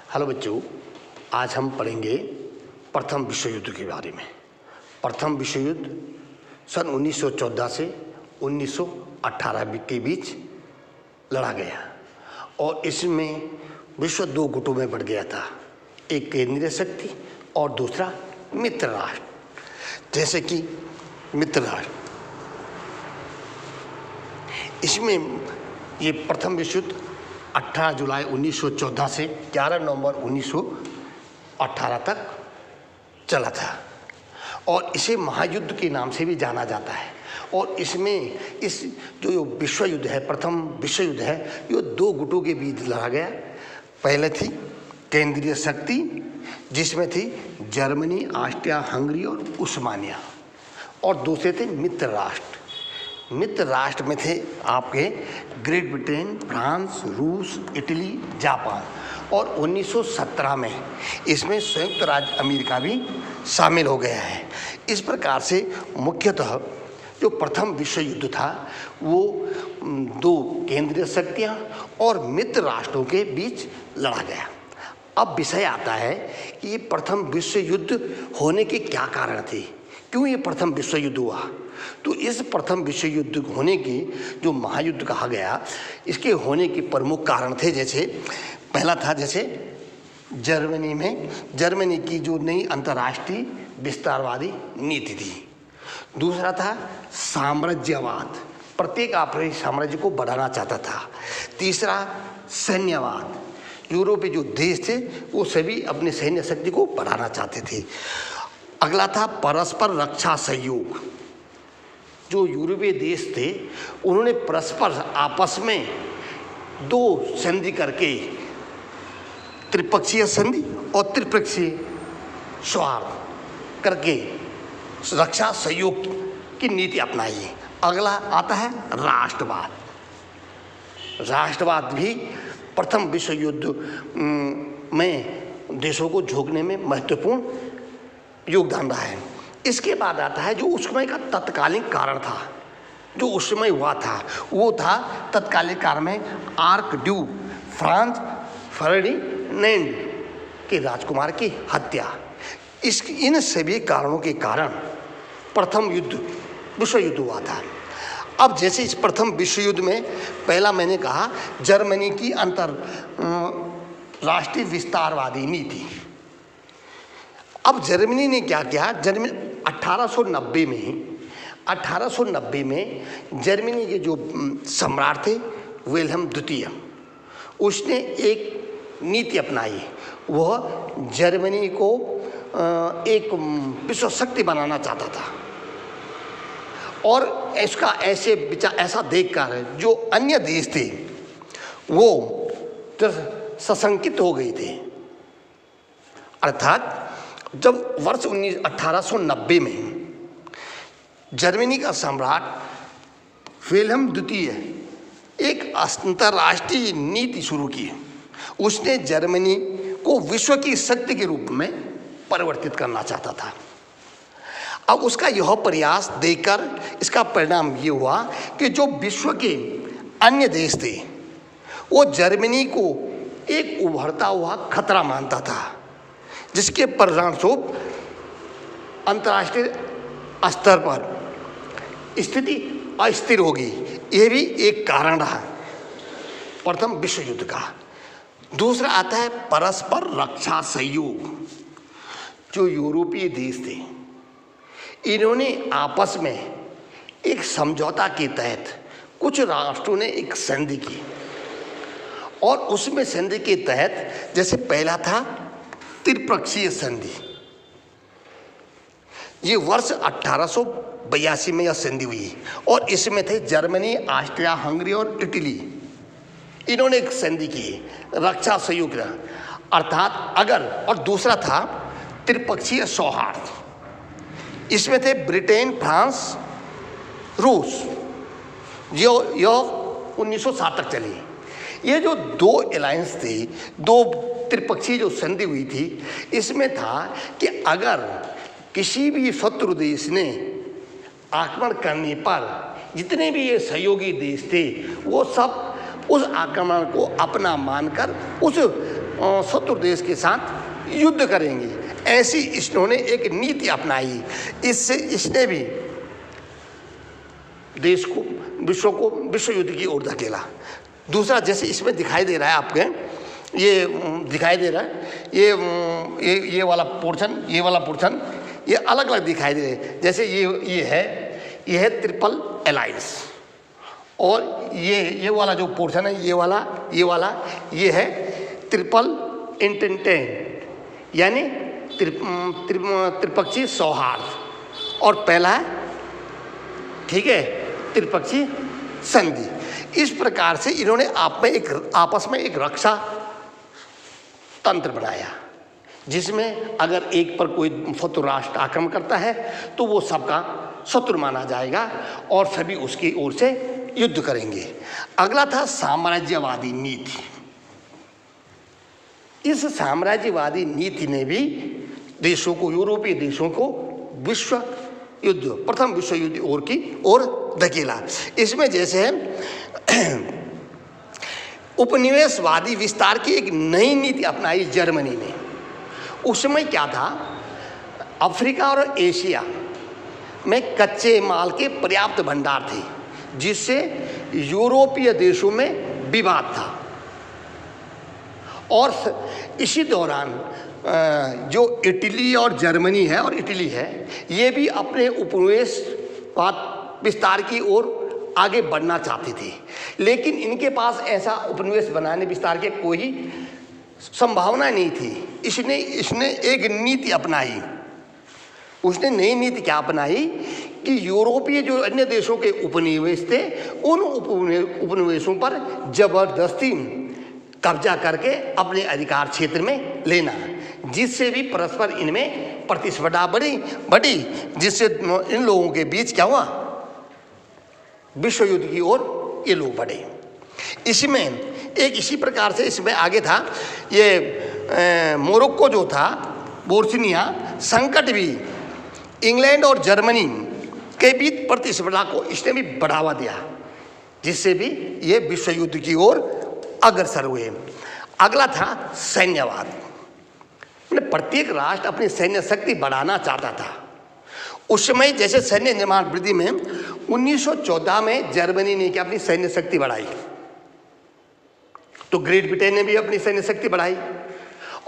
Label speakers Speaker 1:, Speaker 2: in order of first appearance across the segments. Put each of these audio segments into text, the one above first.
Speaker 1: Hello बच्चों, आज हम पढ़ेंगे प्रथम विश्व युद्ध के बारे में। प्रथम विश्व युद्ध सन 1914 से 1918 के बीच लड़ा गया और इसमें विश्व दो गुटों में बढ़ गया था, एक केंद्रीय शक्ति और दूसरा मित्र राष्ट्र। जैसे कि मित्र राष्ट्र, इसमें ये प्रथम विश्व युद्ध 18 जुलाई 1914 से 11 नवंबर 1918 तक चला था और इसे महायुद्ध के नाम से भी जाना जाता है। और इसमें इस जो विश्व युद्ध है, प्रथम विश्व युद्ध है, ये दो गुटों के बीच लड़ा गया। पहले थी केंद्रीय शक्ति, जिसमें थी जर्मनी, ऑस्ट्रिया हंगरी और उस्मानिया, और दूसरे थे मित्र राष्ट्र। मित्र राष्ट्र में थे आपके ग्रेट ब्रिटेन, फ्रांस, रूस, इटली, जापान, और 1917 में इसमें संयुक्त राज्य अमेरिका भी शामिल हो गया है। इस प्रकार से मुख्यतः जो प्रथम विश्व युद्ध था वो दो केंद्रीय शक्तियाँ और मित्र राष्ट्रों के बीच लड़ा गया। अब विषय आता है कि ये प्रथम विश्व युद्ध होने के क्या कारण थे, क्यों ये प्रथम विश्व युद्ध हुआ। तो इस प्रथम विश्व युद्ध होने के जो महायुद्ध कहा गया, इसके होने के प्रमुख कारण थे। जैसे पहला था जैसे जर्मनी की जो नई अंतर्राष्ट्रीय विस्तारवादी नीति थी। दूसरा था साम्राज्यवाद, प्रत्येक आपसी साम्राज्य को बढ़ाना चाहता था। तीसरा सैन्यवाद, यूरोपीय जो देश थे वो सभी अपने सैन्य शक्ति को बढ़ाना चाहते थे। अगला था परस्पर रक्षा सहयोग, जो यूरोपीय देश थे उन्होंने परस्पर आपस में दो संधि करके, त्रिपक्षीय संधि और त्रिपक्षीय सौहार्द करके रक्षा सहयोग की नीति अपनाई है। अगला आता है राष्ट्रवाद। राष्ट्रवाद भी प्रथम विश्व युद्ध में देशों को झोंकने में महत्वपूर्ण योगदान रहा है। इसके बाद आता है जो उस समय का तत्कालीन कारण था, जो उस समय हुआ था वो था तत्कालीन कारण में आर्क ड्यूक फ्रांज फर्डिनेंड के राजकुमार की हत्या। इन सभी कारणों के कारण प्रथम विश्व युद्ध हुआ था। अब जैसे इस प्रथम विश्व युद्ध में पहला मैंने कहा जर्मनी की राष्ट्रीय विस्तारवादी नीति। अब जर्मनी ने क्या किया, जर्मनी 1890 में जर्मनी के जो सम्राट थे विल्हेम द्वितीय, उसने एक नीति अपनाई। वह जर्मनी को एक विश्व शक्ति बनाना चाहता था और इसका ऐसा देखकर जो अन्य देश थे वो सशंकित हो गए थे। अर्थात जब वर्ष 1890 में जर्मनी का सम्राट विल्हेम द्वितीय एक अंतर्राष्ट्रीय नीति शुरू की, उसने जर्मनी को विश्व की शक्ति के रूप में परिवर्तित करना चाहता था। अब उसका यह प्रयास देखकर इसका परिणाम ये हुआ कि जो विश्व के अन्य देश थे वो जर्मनी को एक उभरता हुआ खतरा मानता था, जिसके परिणामस्वरूप अंतर्राष्ट्रीय स्तर पर स्थिति अस्थिर होगी। यह भी एक कारण रहा प्रथम विश्व युद्ध का। दूसरा आता है परस्पर रक्षा सहयोग। जो यूरोपीय देश थे इन्होंने आपस में एक समझौता के तहत कुछ राष्ट्रों ने एक संधि की और उसमें संधि के तहत जैसे पहला था त्रिपक्षीय संधि। ये वर्ष 1882 में यह संधि हुई और इसमें थे जर्मनी, ऑस्ट्रिया हंगरी और इटली। इन्होंने एक संधि की रक्षा सहयोग अर्थात अगर, और दूसरा था त्रिपक्षीय सौहार्द। इसमें थे ब्रिटेन, फ्रांस, रूस। यह 1907 तक चली। ये जो दो अलायंस थी, दो त्रिपक्षीय जो संधि हुई थी, इसमें था कि अगर किसी भी शत्रु देश ने आक्रमण करने पर जितने भी ये सहयोगी देश थे वो सब उस आक्रमण को अपना मानकर उस शत्रु देश के साथ युद्ध करेंगे, ऐसी इन्होंने एक नीति अपनाई। इससे इसने भी देश को, विश्व को विश्व युद्ध की ओर धकेला। दूसरा, जैसे इसमें दिखाई दे रहा है आपके, ये दिखाई दे रहा है, ये वाला पोर्शन, ये वाला पोर्शन, ये अलग अलग दिखाई दे रहे हैं। जैसे ये है ट्रिपल अलायंस, और ये वाला जो पोर्शन है, ये है ट्रिपल इंटेंटेंट, यानी त्रिपक्षीय सौहार्द, और पहला है, ठीक है, त्रिपक्षीय संधि। इस प्रकार से इन्होंने आपस में एक रक्षा तंत्र बनाया, जिसमें अगर एक पर कोई शत्रु राष्ट्र आक्रमण करता है तो वो सबका शत्रु माना जाएगा और सभी उसकी ओर से युद्ध करेंगे। अगला था साम्राज्यवादी नीति। इस साम्राज्यवादी नीति ने भी देशों को, यूरोपीय देशों को प्रथम विश्व युद्ध की ओर धकेला। इसमें जैसे उपनिवेशवादी विस्तार की एक नई नीति अपनाई जर्मनी ने। उस समय क्या था, अफ्रीका और एशिया में कच्चे माल के पर्याप्त भंडार थे, जिससे यूरोपीय देशों में विवाद था। और इसी दौरान जो इटली और जर्मनी है और इटली है, ये भी अपने उपनिवेशवाद विस्तार की ओर आगे बढ़ना चाहते थे, लेकिन इनके पास ऐसा उपनिवेश बनाने विस्तार के कोई संभावना नहीं थी। इसने एक नीति अपनाई। उसने नई नीति क्या अपनाई कि यूरोपीय जो अन्य देशों के उपनिवेश थे, उन उपनिवेशों पर जबरदस्ती कब्जा करके अपने अधिकार क्षेत्र में लेना, जिससे भी परस्पर इनमें प्रतिस्पर्धा बढ़ी, जिससे इन लोगों के बीच क्या हुआ, विश्व युद्ध की ओर ये लोग बढ़े। इसी प्रकार से इसमें आगे था ये मोरक्को जो था, बोस्निया संकट भी इंग्लैंड और जर्मनी के बीच प्रतिस्पर्धा को इसने भी बढ़ावा दिया, जिससे भी ये विश्व युद्ध की ओर अग्रसर हुए। अगला था सैन्यवाद। मतलब प्रत्येक राष्ट्र अपनी सैन्य शक्ति बढ़ाना चाहता था। उस समय जैसे सैन्य निर्माण वृद्धि में 1914 में जर्मनी ने क्या अपनी सैन्य शक्ति बढ़ाई, तो ग्रेट ब्रिटेन ने भी अपनी सैन्य शक्ति बढ़ाई।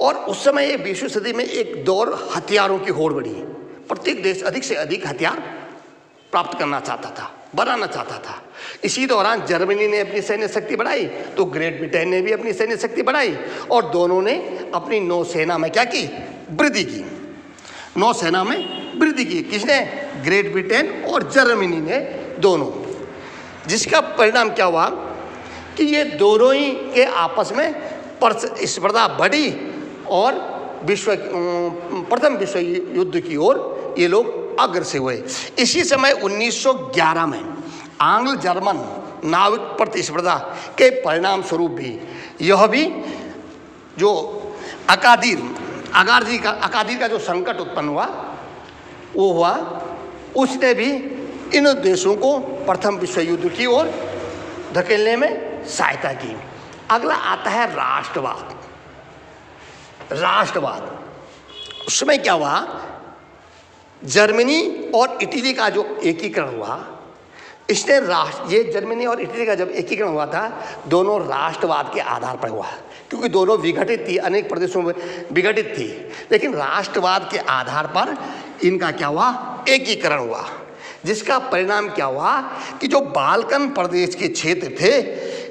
Speaker 1: और उस समय 20वीं सदी में एक दौर हथियारों की होड़ बढ़ी। प्रत्येक देश अधिक से अधिक हथियार प्राप्त करना चाहता था, बनाना चाहता था। इसी दौरान जर्मनी ने अपनी सैन्य शक्ति बढ़ाई, तो ग्रेट ब्रिटेन ने भी अपनी सैन्य शक्ति बढ़ाई, और दोनों ने अपनी नौसेना में क्या की, वृद्धि की। नौसेना में वृद्धि की किसने, ग्रेट ब्रिटेन और जर्मनी ने, दोनों। जिसका परिणाम क्या हुआ कि ये दोनों ही के आपस में स्पर्धा बढ़ी और प्रथम विश्व युद्ध की ओर ये लोग अग्रसर हुए। इसी समय 1911 में आंग्ल जर्मन नाविक प्रतिस्पर्धा के परिणाम स्वरूप भी यह भी जो अकादीर का जो संकट उत्पन्न हुआ, वो हुआ, उसने भी इन देशों को प्रथम विश्व युद्ध की ओर धकेलने में सहायता की। अगला आता है राष्ट्रवाद। उसमें क्या हुआ, जर्मनी और इटली का जो एकीकरण हुआ, ये जर्मनी और इटली का जब एकीकरण हुआ था, दोनों राष्ट्रवाद के आधार पर हुआ, क्योंकि दोनों विघटित थी, अनेक प्रदेशों में विघटित थी, लेकिन राष्ट्रवाद के आधार पर इनका क्या हुआ, एकीकरण हुआ। जिसका परिणाम क्या हुआ कि जो बाल्कन प्रदेश के क्षेत्र थे,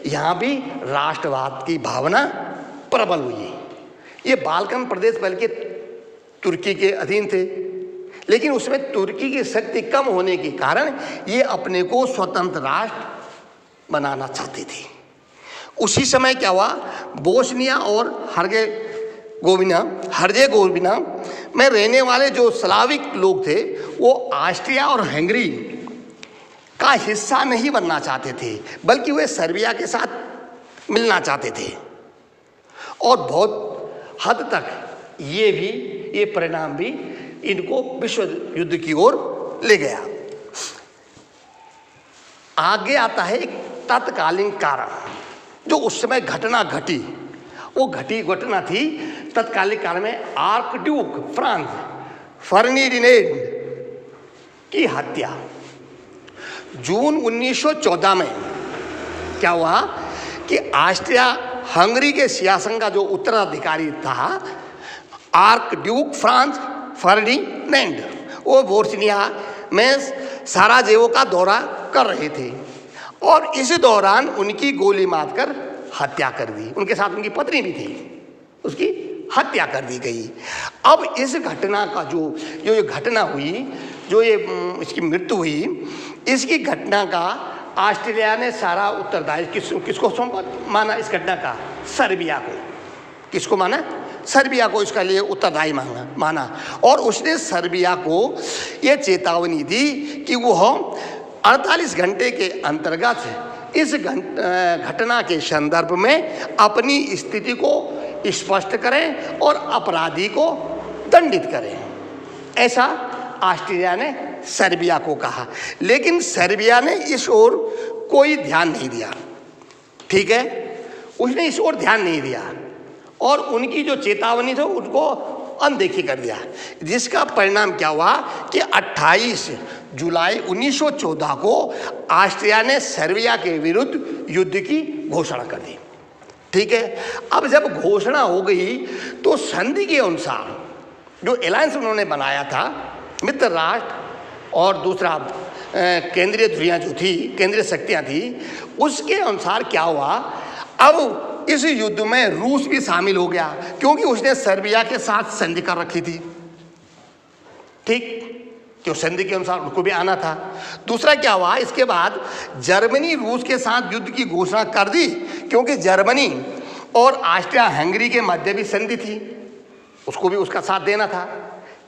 Speaker 1: यहाँ भी राष्ट्रवाद की भावना प्रबल हुई। ये बाल्कन प्रदेश बल्कि तुर्की के अधीन थे, लेकिन उसमें तुर्की की शक्ति कम होने के कारण ये अपने को स्वतंत्र राष्ट्र बनाना चाहते थे। उसी समय क्या हुआ, बोस्निया और हर्जेगोविना में रहने वाले जो स्लाविक लोग थे, वो ऑस्ट्रिया और हंगरी का हिस्सा नहीं बनना चाहते थे, बल्कि वे सर्बिया के साथ मिलना चाहते थे। और बहुत हद तक ये परिणाम भी इनको विश्व युद्ध की ओर ले गया। आगे आता है एक तत्कालीन कारण, जो उस समय घटना घटी, वो घटना थी तत्कालीन काल में आर्क ड्यूक फ्रांस फर्डिनेंड की हत्या। जून 1914 में क्या हुआ कि ऑस्ट्रिया हंगरी के सिंहासन का जो उत्तराधिकारी था आर्क ड्यूक फ्रांस फर्डिनेंड, वो बोस्निया में साराजेवो का दौरा कर रहे थे और इस दौरान उनकी गोली मारकर हत्या कर दी। उनके साथ उनकी पत्नी भी थी, उसकी हत्या कर दी गई। अब इस घटना का जो घटना हुई, जो ये इसकी मृत्यु हुई, इसकी घटना का ऑस्ट्रेलिया ने सारा उत्तरदायित्व किसको सौंपा माना? इस घटना का सर्बिया को। किसको माना? सर्बिया को इसका लिए उत्तरदायी माना और उसने सर्बिया को ये चेतावनी दी कि वो 48 घंटे के अंतर्गत इस घटना के संदर्भ में अपनी स्थिति को स्पष्ट करें और अपराधी को दंडित करें। ऐसा ऑस्ट्रेलिया ने सर्बिया को कहा, लेकिन सर्बिया ने इस ओर कोई ध्यान नहीं दिया। ठीक है, उसने इस ओर ध्यान नहीं दिया और उनकी जो चेतावनी थी उनको अनदेखी कर दिया, जिसका परिणाम क्या हुआ कि 28 जुलाई 1914 को ऑस्ट्रिया ने सर्बिया के विरुद्ध युद्ध की घोषणा कर दी। ठीक है, अब जब घोषणा हो गई तो संधि के अनुसार जो अलायंस उन्होंने बनाया था, मित्र राष्ट्र और दूसरा केंद्रीय धुरियाँ जो थी, केंद्रीय शक्तियाँ थी, उसके अनुसार क्या हुआ, अब इस युद्ध में रूस भी शामिल हो गया क्योंकि उसने सर्बिया के साथ संधि कर रखी थी। ठीक, क्यों संधि के अनुसार उनको भी आना था। दूसरा क्या हुआ, इसके बाद जर्मनी रूस के साथ युद्ध की घोषणा कर दी क्योंकि जर्मनी और ऑस्ट्रिया हंगरी के मध्य भी संधि थी, उसको भी उसका साथ देना था।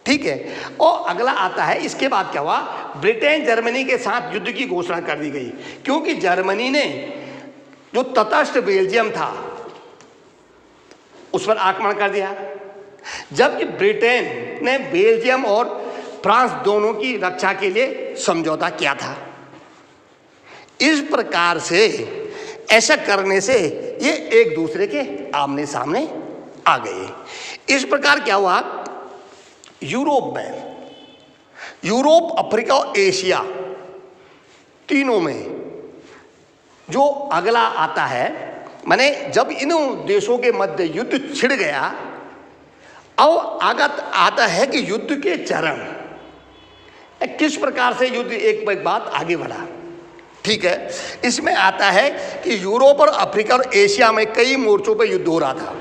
Speaker 1: ठीक है, और अगला आता है, इसके बाद क्या हुआ, ब्रिटेन जर्मनी के साथ युद्ध की घोषणा कर दी गई क्योंकि जर्मनी ने जो तटस्थ बेल्जियम था उस पर आक्रमण कर दिया, जबकि ब्रिटेन ने बेल्जियम और फ्रांस दोनों की रक्षा के लिए समझौता किया था। इस प्रकार से ऐसा करने से ये एक दूसरे के आमने सामने आ गए। इस प्रकार क्या हुआ, यूरोप में, यूरोप, अफ्रीका और एशिया तीनों में जो अगला आता है, माने जब इन देशों के मध्य युद्ध छिड़ गया, अब आगत आता है कि युद्ध के चरण किस प्रकार से युद्ध एक बाद आगे बढ़ा। ठीक है, इसमें आता है कि यूरोप और अफ्रीका और एशिया में कई मोर्चों पर युद्ध हो रहा था।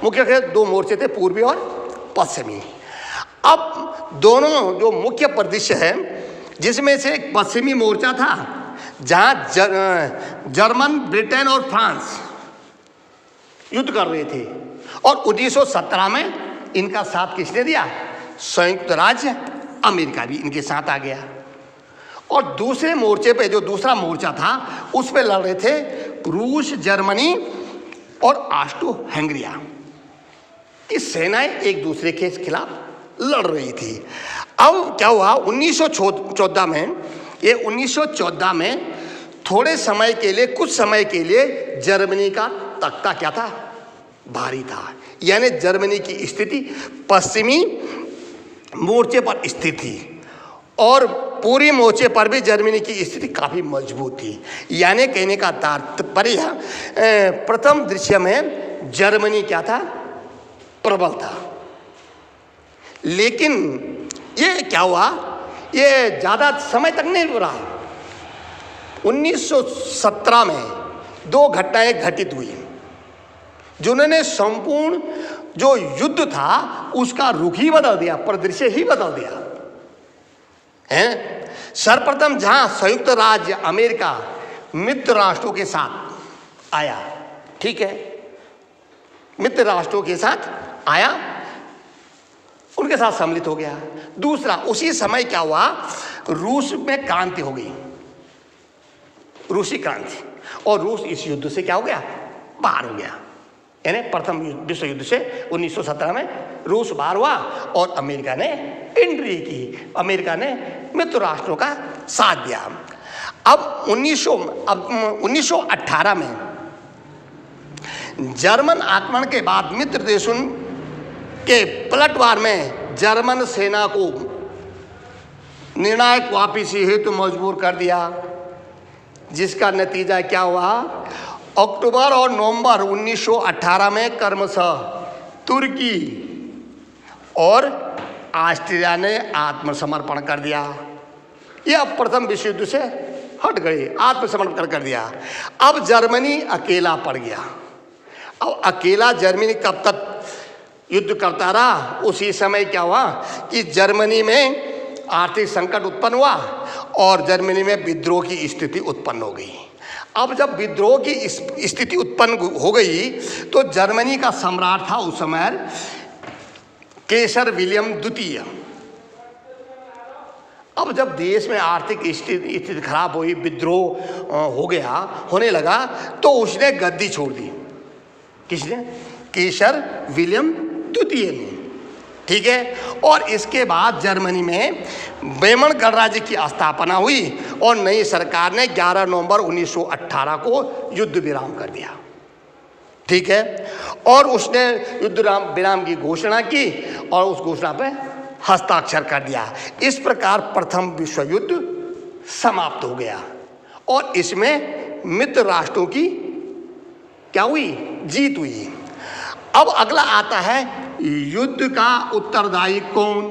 Speaker 1: मुख्य 2 मोर्चे थे, पूर्वी और पश्चिमी। अब दोनों जो मुख्य परिदृश्य है, जिसमें से एक पश्चिमी मोर्चा था जहां जर्मन, ब्रिटेन और फ्रांस युद्ध कर रहे थे और 1917 में इनका साथ किसने दिया? संयुक्त राज्य अमेरिका भी इनके साथ आ गया। और दूसरे मोर्चे पे, जो दूसरा मोर्चा था, उस पे लड़ रहे थे रूस, जर्मनी और ऑस्ट्रो हंगरिया की सेनाएं एक दूसरे के खिलाफ लड़ रही थी। अब क्या हुआ, 1914 में, ये 1914 में थोड़े समय के लिए, कुछ समय के लिए जर्मनी का तख्ता क्या था? भारी था। यानी जर्मनी की स्थिति पश्चिमी मोर्चे पर स्थित थी और पूरी मोर्चे पर भी जर्मनी की स्थिति काफ़ी मजबूत थी। यानी कहने का तात्पर्य, प्रथम दृश्य में जर्मनी क्या था? प्रबल था। लेकिन ये क्या हुआ, ये ज़्यादा समय तक नहीं रहा। 1917 में 2 घटनाएं घटित हुई जिन्होंने संपूर्ण जो युद्ध था उसका रुख ही बदल दिया, परिदृश्य ही बदल दिया है। सर्वप्रथम जहां संयुक्त राज्य अमेरिका मित्र राष्ट्रों के साथ आया, ठीक है, मित्र राष्ट्रों के साथ आया, उनके साथ सम्मिलित हो गया। दूसरा, उसी समय क्या हुआ, रूस में क्रांति हो गई, रूसी क्रांति, और रूस इस युद्ध से क्या हो गया? बाहर हो गया। यानी प्रथम विश्व युद्ध से 1917 में रूस बाहर हुआ और अमेरिका ने एंट्री की, अमेरिका ने मित्र राष्ट्रों का साथ दिया। अब 1918 में जर्मन आक्रमण के बाद मित्र देशों के पलटवार में जर्मन सेना को निर्णायक वापसी हेतु मजबूर कर दिया, जिसका नतीजा क्या हुआ? अक्टूबर और नवंबर 1918 में क्रमशः तुर्की और ऑस्ट्रिया ने आत्मसमर्पण कर दिया। यह प्रथम विश्व युद्ध से हट गए, आत्मसमर्पण कर दिया। अब जर्मनी अकेला पड़ गया। अब अकेला जर्मनी कब तक युद्ध करता रहा? उसी समय क्या हुआ कि जर्मनी में आर्थिक संकट उत्पन्न हुआ और जर्मनी में विद्रोह की स्थिति उत्पन्न हो गई। अब जब विद्रोह की स्थिति उत्पन्न हो गई तो जर्मनी का सम्राट था उस समय केसर विलियम द्वितीय। अब जब देश में आर्थिक स्थिति खराब हुई, विद्रोह हो गया, होने लगा, तो उसने गद्दी छोड़ दी। किसने? केसर विलियम द्वितीय ने। ठीक है। और इसके बाद जर्मनी में वेमन गणराज्य की स्थापना हुई और नई सरकार ने 11 नवंबर 1918 को युद्ध विराम कर दिया। ठीक है। और उसने युद्ध विराम की घोषणा की और उस घोषणा पे हस्ताक्षर कर दिया। इस प्रकार प्रथम विश्व युद्ध समाप्त हो गया और इसमें मित्र राष्ट्रों की क्या हुई? जीत हुई। अब अगला आता है युद्ध का उत्तरदायी कौन?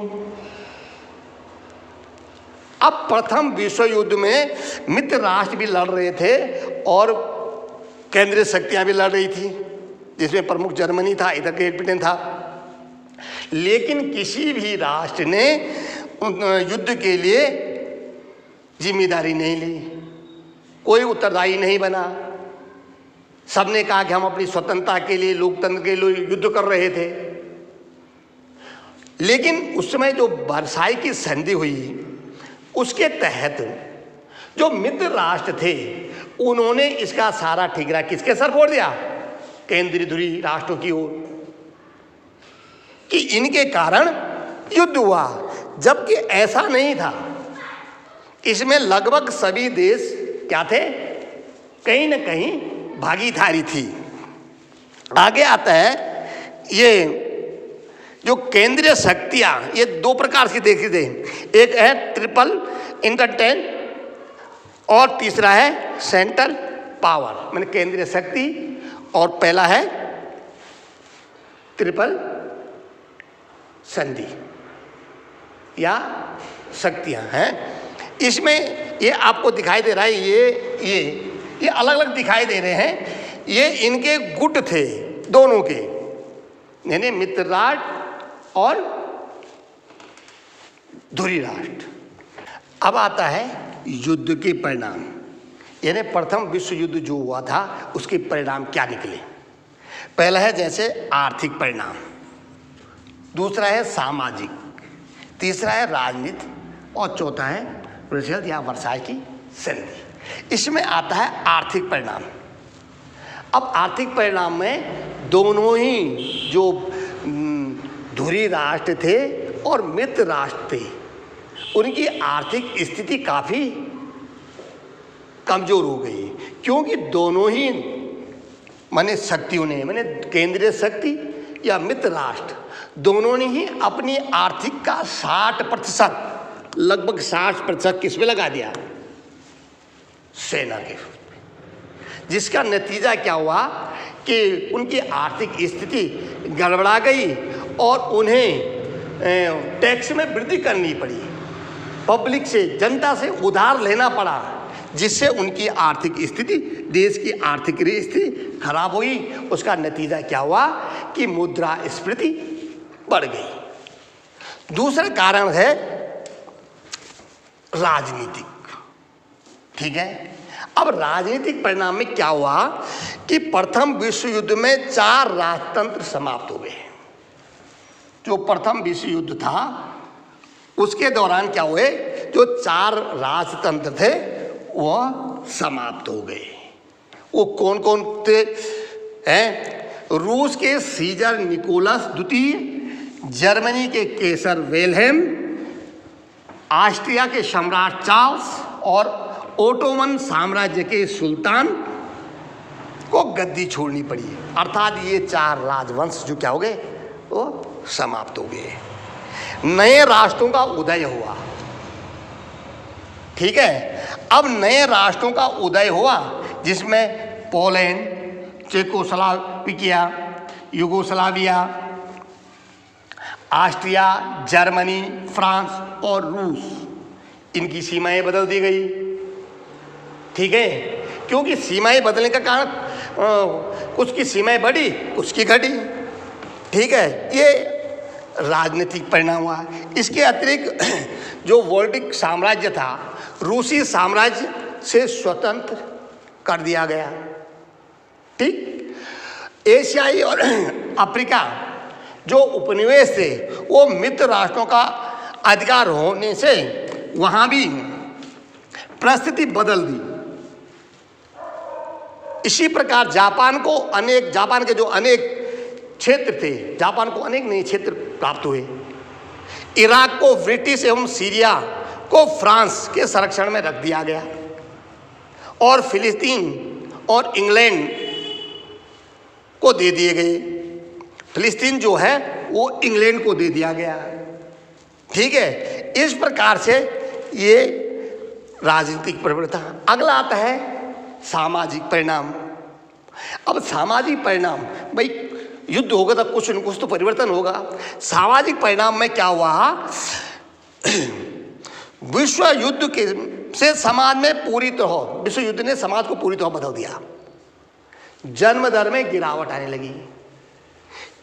Speaker 1: अब प्रथम विश्व युद्ध में मित्र राष्ट्र भी लड़ रहे थे और केंद्रीय शक्तियां भी लड़ रही थी, जिसमें प्रमुख जर्मनी था, इधर ग्रेट ब्रिटेन था। लेकिन किसी भी राष्ट्र ने युद्ध के लिए जिम्मेदारी नहीं ली, कोई उत्तरदायी नहीं बना। सबने कहा कि हम अपनी स्वतंत्रता के लिए, लोकतंत्र के लिए युद्ध कर रहे थे। लेकिन उस समय जो वर्साई की संधि हुई उसके तहत जो मित्र राष्ट्र थे उन्होंने इसका सारा ठिकरा किसके सर फोड़ दिया? केंद्रीय ध्रुवीय राष्ट्रों की ओर, कि इनके कारण युद्ध हुआ, जबकि ऐसा नहीं था। इसमें लगभग सभी देश क्या थे? कहीं न कहीं भागीदारी थी। आगे आता है ये जो केंद्रीय शक्तियां, ये दो प्रकार से देखी थे। एक है ट्रिपल इंटेंट और तीसरा है सेंट्रल पावर, माने केंद्रीय शक्ति, और पहला है ट्रिपल संधि या शक्तियां हैं। इसमें ये आपको दिखाई दे रहा है, ये अलग अलग दिखाई दे रहे हैं। ये इनके गुट थे दोनों के, यानी मित्र राष्ट्र और ध्रुवीय राष्ट्र। अब आता है युद्ध के परिणाम, यानी प्रथम विश्व युद्ध जो हुआ था उसके परिणाम क्या निकले। पहला है जैसे आर्थिक परिणाम, दूसरा है सामाजिक, तीसरा है राजनीति और चौथा है ब्रसेल्स या वर्साई की संधि। इसमें आता है आर्थिक परिणाम। अब आर्थिक परिणाम में दोनों ही जो ध्रुवीय राष्ट्र थे और मित्र राष्ट्र थे, उनकी आर्थिक स्थिति काफ़ी कमज़ोर हो गई, क्योंकि दोनों ही माने शक्तियों ने, माने केंद्रीय शक्ति या मित्र राष्ट्र, दोनों ने ही अपनी आर्थिक का 60%, लगभग 60% किस में लगा दिया? सेना के। जिसका नतीजा क्या हुआ कि उनकी आर्थिक स्थिति गड़बड़ा गई और उन्हें टैक्स में वृद्धि करनी पड़ी, पब्लिक से, जनता से उधार लेना पड़ा, जिससे उनकी आर्थिक स्थिति, देश की आर्थिक स्थिति खराब हुई। उसका नतीजा क्या हुआ कि मुद्रास्फीति बढ़ गई। दूसरा कारण है राजनीतिक। ठीक है। अब राजनीतिक परिणाम में क्या हुआ कि प्रथम विश्व युद्ध में 4 राजतंत्र समाप्त हो गए। जो प्रथम विश्व युद्ध था उसके दौरान क्या हुए, जो 4 राजतंत्र थे वह समाप्त हो गए। वो कौन कौन थे? हैं रूस के सीजर निकोलस द्वितीय, जर्मनी के केसर विल्हेम, ऑस्ट्रिया के सम्राट चार्ल्स और ओटोमन साम्राज्य के सुल्तान को गद्दी छोड़नी पड़ी, अर्थात ये 4 राजवंश जो क्या हो गए, वो समाप्त हो गए। नए राष्ट्रों का उदय हुआ। ठीक है, अब नए राष्ट्रों का उदय हुआ जिसमें Poland, Czechoslovakia, Yugoslavia, Austria, Germany, France और रूस, इनकी सीमाएं बदल दी गई। ठीक है, क्योंकि सीमाएं बदलने का कारण कुछ की सीमाएं बढ़ी, कुछ की घटी। ठीक है, ये राजनीतिक परिणाम हुआ। इसके अतिरिक्त जो वोल्टिक साम्राज्य था, रूसी साम्राज्य से स्वतंत्र कर दिया गया। ठीक, एशियाई और अफ्रीका जो उपनिवेश थे वो मित्र राष्ट्रों का अधिकार होने से वहां भी परिस्थिति बदल दी। इसी प्रकार जापान के जो अनेक क्षेत्र थे, जापान को अनेक नए क्षेत्र प्राप्त हुए। इराक को ब्रिटिश एवं सीरिया को फ्रांस के संरक्षण में रख दिया गया और फिलिस्तीन और इंग्लैंड को दे दिए गए। फिलिस्तीन जो है वो इंग्लैंड को दे दिया गया। ठीक है, इस प्रकार से ये राजनीतिक परिवर्तन। अगला आता है सामाजिक परिणाम। अब सामाजिक परिणाम, भाई युद्ध होगा तो कुछ न कुछ तो परिवर्तन होगा। सामाजिक परिणाम में क्या हुआ, विश्व युद्ध के से समाज में पूरी तरह, विश्व युद्ध ने समाज को पूरी तरह बदल दिया। जन्म दर में गिरावट आने लगी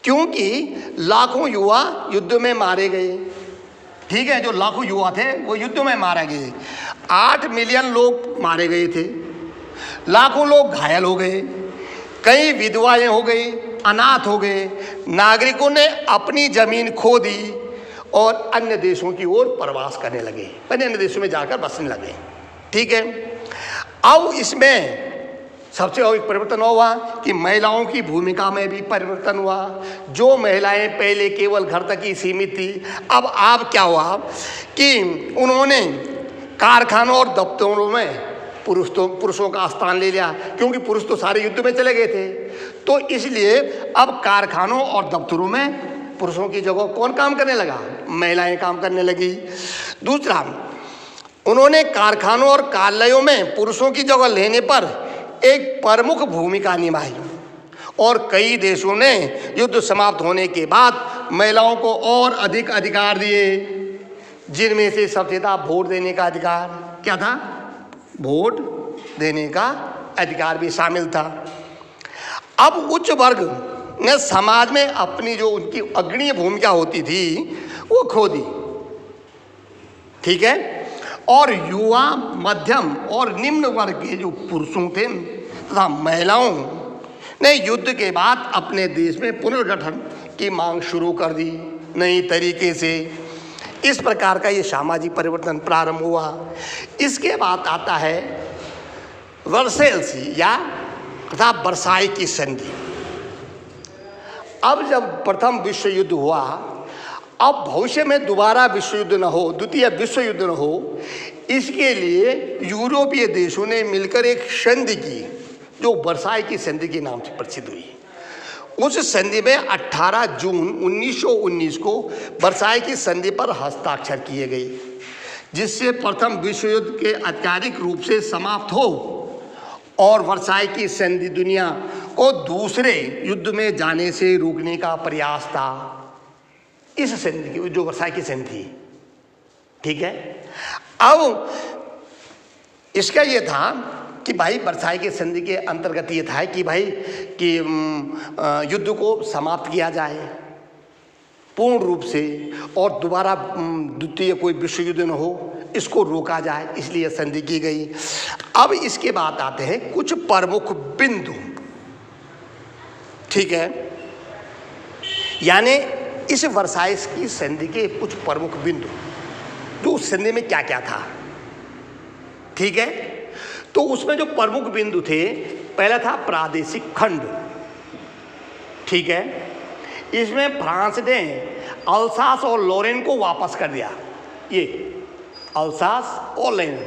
Speaker 1: क्योंकि लाखों युवा युद्ध में मारे गए। ठीक है, जो लाखों युवा थे वो युद्ध में मारे गए। 8 मिलियन लोग मारे गए थे, लाखों लोग घायल हो गए, कई विधवाएं हो गई, अनाथ हो गए। नागरिकों ने अपनी जमीन खो दी और अन्य देशों की ओर प्रवास करने लगे, अन्य देशों में जाकर बसने लगे। ठीक है, अब इसमें सबसे और एक परिवर्तन हुआ कि महिलाओं की भूमिका में भी परिवर्तन हुआ। जो महिलाएं पहले केवल घर तक ही सीमित थी, अब क्या हुआ कि उन्होंने कारखानों और दफ्तरों में पुरुषों का स्थान ले लिया, क्योंकि पुरुष तो सारे युद्ध में चले गए थे। तो इसलिए अब कारखानों और दफ्तरों में पुरुषों की जगह कौन काम करने लगा, महिलाएं काम करने लगी। दूसरा, उन्होंने कारखानों और कार्यालयों में पुरुषों की जगह लेने पर एक प्रमुख भूमिका निभाई और कई देशों ने युद्ध समाप्त होने के बाद महिलाओं को और अधिक अधिकार दिए, जिनमें से सबसे था वोट देने का अधिकार। क्या था, वोट देने का अधिकार भी शामिल था। अब उच्च वर्ग ने समाज में अपनी जो उनकी अग्रणी भूमिका होती थी वो खो दी। ठीक है, और युवा, मध्यम और निम्न वर्ग के जो पुरुषों थे तथा महिलाओं ने युद्ध के बाद अपने देश में पुनर्गठन की मांग शुरू कर दी नई तरीके से। इस प्रकार का ये सामाजिक परिवर्तन प्रारंभ हुआ। इसके बाद आता है वर्सेल्स या तथा वर्साई की संधि। अब जब प्रथम विश्व युद्ध हुआ, अब भविष्य में दोबारा विश्व युद्ध न हो, द्वितीय विश्व युद्ध न हो, इसके लिए यूरोपीय देशों ने मिलकर एक संधि की जो वर्साई की संधि के नाम से प्रसिद्ध हुई। उस संधि में 18 जून 1919 को वर्साई की संधि पर हस्ताक्षर किए गए, जिससे प्रथम विश्व युद्ध के आधिकारिक रूप से समाप्त हो और वर्साई की संधि दुनिया को दूसरे युद्ध में जाने से रोकने का प्रयास था। इस संधि की, जो वर्साई की संधि, ठीक है। अब इसका ये था कि भाई वर्साई की संधि के अंतर्गत ये था कि भाई कि युद्ध को समाप्त किया जाए पूर्ण रूप से और दोबारा द्वितीय कोई विश्व युद्ध न हो, इसको रोका जाए, इसलिए संधि की गई। अब इसके बाद आते हैं कुछ प्रमुख बिंदु, ठीक है, यानी इस वर्साई की संधि के कुछ प्रमुख बिंदु, जो उस संधि में क्या क्या था, ठीक है। तो उसमें जो प्रमुख बिंदु थे, पहला था प्रादेशिक खंड, ठीक है। इसमें फ्रांस ने अल्सास और लोरेन को वापस कर दिया, ये अल्सास और लोरेन,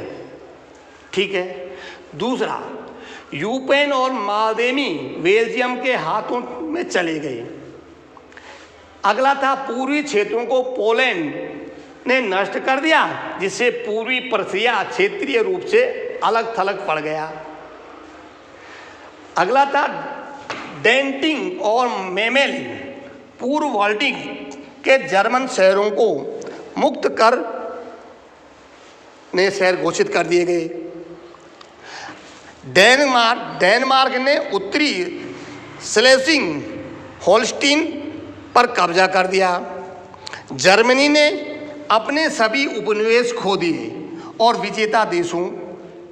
Speaker 1: ठीक है। दूसरा, यूपेन और मालदेमी बेल्जियम के हाथों में चले गए। अगला था पूर्वी क्षेत्रों को पोलैंड ने नष्ट कर दिया, जिससे पूर्वी प्रशिया क्षेत्रीय रूप से अलग थलग पड़ गया। अगला था डेंटिंग और मेमेल पूर्व बाल्टिक के जर्मन शहरों को मुक्त कर नए शहर घोषित कर दिए गए। डेनमार्क ने उत्तरी स्लेसिंग होल्स्टीन पर कब्जा कर दिया। जर्मनी ने अपने सभी उपनिवेश खो दिए और विजेता देशों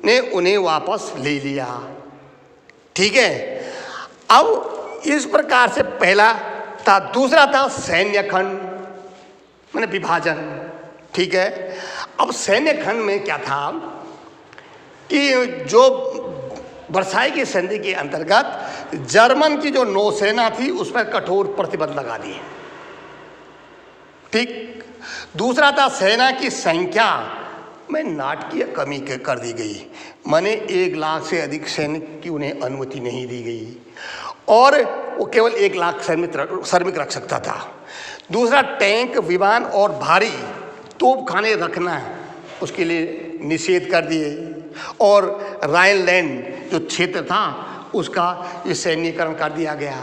Speaker 1: ने उन्हें वापस ले लिया। ठीक है, अब इस प्रकार से पहला था। दूसरा था सैन्य खंड, माने विभाजन। ठीक है, अब सैन्य खंड में क्या था कि जो वर्साई की संधि के अंतर्गत जर्मन की जो नौसेना थी उस पर कठोर प्रतिबंध लगा दिए। ठीक। दूसरा था सेना की संख्या में नाटकीय कमी कर दी गई, माने 1 लाख से अधिक सैनिक की उन्हें अनुमति नहीं दी गई और वो केवल 1 लाख श्रमिक रख सकता था। दूसरा, टैंक, विमान और भारी तोपखाने रखना उसके लिए निषेध कर दिए और राइनलैंड जो क्षेत्र था उसका ये सैन्यीकरण कर दिया गया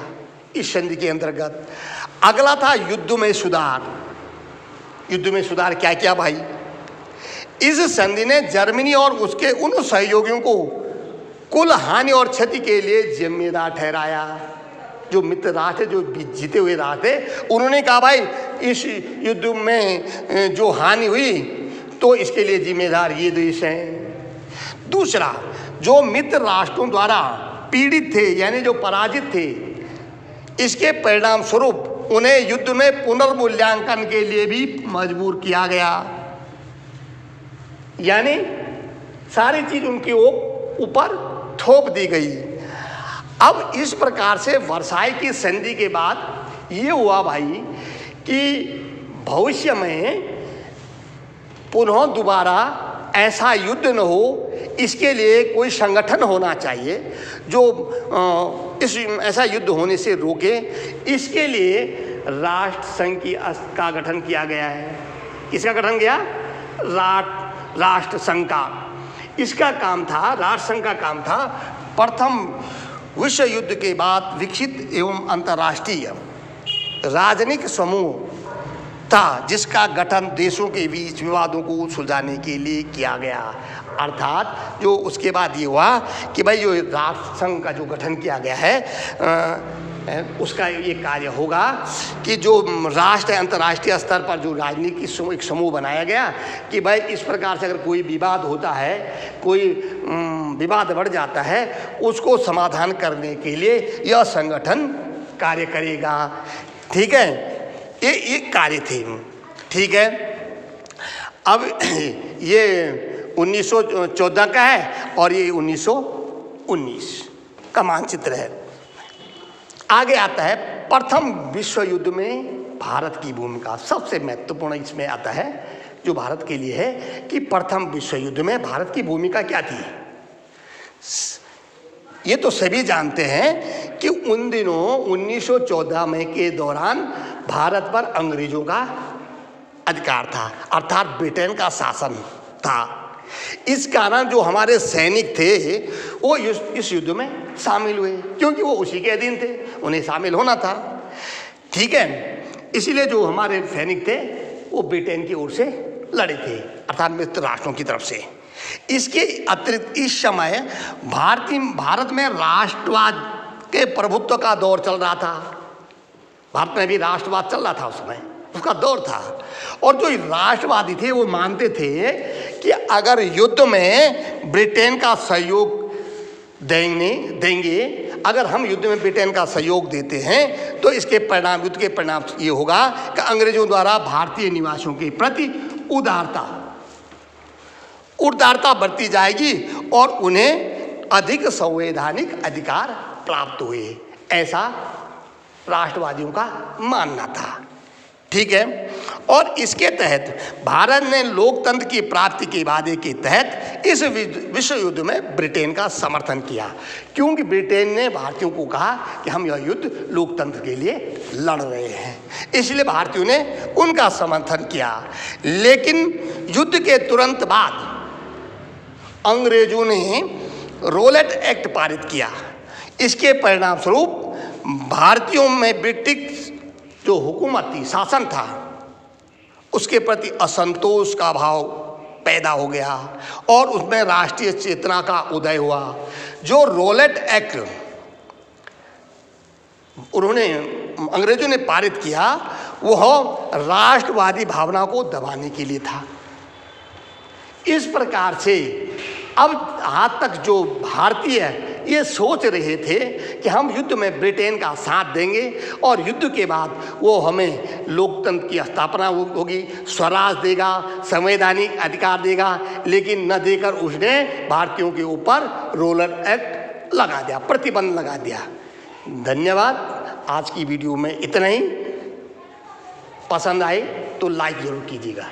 Speaker 1: इस संधि के अंतर्गत। अगला था युद्ध में सुधार। युद्ध में सुधार क्या किया भाई? इस संधि ने जर्मनी और उसके उन सहयोगियों को कुल हानि और क्षति के लिए जिम्मेदार ठहराया। जो मित्र राष्ट्र, जो जीते हुए राष्ट्र थे, उन्होंने कहा भाई इस युद्ध में जो हानि हुई तो इसके लिए जिम्मेदार ये देश हैं। दूसरा, जो मित्र राष्ट्रों द्वारा पीड़ित थे यानी जो पराजित थे, इसके परिणाम स्वरूप उन्हें युद्ध में पुनर्मूल्यांकन के लिए भी मजबूर किया गया। यानी सारी चीज उनके ऊपर थोप दी गई। अब इस प्रकार से वर्साई की संधि के बाद ये हुआ भाई कि भविष्य में पुनः दोबारा ऐसा युद्ध न हो, इसके लिए कोई संगठन होना चाहिए जो ऐसा युद्ध होने से रोके। इसके लिए राष्ट्र संघ का गठन किया गया है। किसका गठन किया? राष्ट्र संघ का। इसका काम था, राष्ट्र संघ का काम था प्रथम विश्व युद्ध के बाद विकसित एवं अंतर्राष्ट्रीय राजनीतिक समूह था, जिसका गठन देशों के बीच विवादों को सुलझाने के लिए किया गया। अर्थात जो उसके बाद ये हुआ कि भाई जो राष्ट्र संघ का जो गठन किया गया है उसका ये कार्य होगा कि जो राष्ट्र अंतर्राष्ट्रीय स्तर पर जो राजनीतिक एक समूह बनाया गया कि भाई इस प्रकार से अगर कोई विवाद होता है, कोई विवाद बढ़ जाता है, उसको समाधान करने के लिए यह संगठन कार्य करेगा। ठीक है, ये एक कार्य थे। ठीक है, अब ये 1914 का है और ये 1919 का मानचित्र है। आगे आता है प्रथम विश्व युद्ध में भारत की भूमिका। सबसे महत्वपूर्ण इसमें आता है जो भारत के लिए है कि प्रथम विश्व युद्ध में भारत की भूमिका क्या थी। ये तो सभी जानते हैं कि उन दिनों 1914 में के दौरान भारत पर अंग्रेजों का अधिकार था, अर्थात ब्रिटेन का शासन था। इस कारण जो हमारे सैनिक थे वो इस युद्ध में शामिल हुए, क्योंकि वो उसी के अधीन थे, उन्हें शामिल होना था। ठीक है, इसीलिए जो हमारे सैनिक थे वो ब्रिटेन की ओर से लड़े थे, अर्थात मित्र राष्ट्रों की तरफ से। इसके अतिरिक्त इस समय भारत में राष्ट्रवाद के प्रभुत्व का दौर चल रहा था। भारत में भी राष्ट्रवाद चल रहा था, उस समय उसका दौर था। और जो राष्ट्रवादी थे वो मानते थे कि अगर युद्ध में ब्रिटेन का सहयोग देंगे, अगर हम युद्ध में ब्रिटेन का सहयोग देते हैं तो इसके परिणाम, युद्ध के परिणाम ये होगा कि अंग्रेजों द्वारा भारतीय निवासियों के प्रति उदारता बढ़ती जाएगी और उन्हें अधिक संवैधानिक अधिकार प्राप्त हुए, ऐसा राष्ट्रवादियों का मानना था। ठीक है, और इसके तहत भारत ने लोकतंत्र की प्राप्ति के वादे के तहत इस विश्व युद्ध में ब्रिटेन का समर्थन किया, क्योंकि ब्रिटेन ने भारतीयों को कहा कि हम यह युद्ध लोकतंत्र के लिए लड़ रहे हैं, इसलिए भारतीयों ने उनका समर्थन किया। लेकिन युद्ध के तुरंत बाद अंग्रेजों ने रोलेट एक्ट पारित किया। इसके परिणाम स्वरूप भारतीयों में ब्रिटिश जो हुकूमत थी, शासन था, उसके प्रति असंतोष का भाव पैदा हो गया और उसमें राष्ट्रीय चेतना का उदय हुआ। जो रोलेट एक्ट अंग्रेजों ने पारित किया, वह राष्ट्रवादी भावना को दबाने के लिए था। इस प्रकार से अब आज तक जो भारतीय ये सोच रहे थे कि हम युद्ध में ब्रिटेन का साथ देंगे और युद्ध के बाद वो हमें लोकतंत्र की स्थापना होगी, स्वराज देगा, संवैधानिक अधिकार देगा, लेकिन न देकर उसने भारतीयों के ऊपर रोलेट एक्ट लगा दिया, प्रतिबंध लगा दिया। धन्यवाद। आज की वीडियो में इतना ही। पसंद आए तो लाइक जरूर कीजिएगा।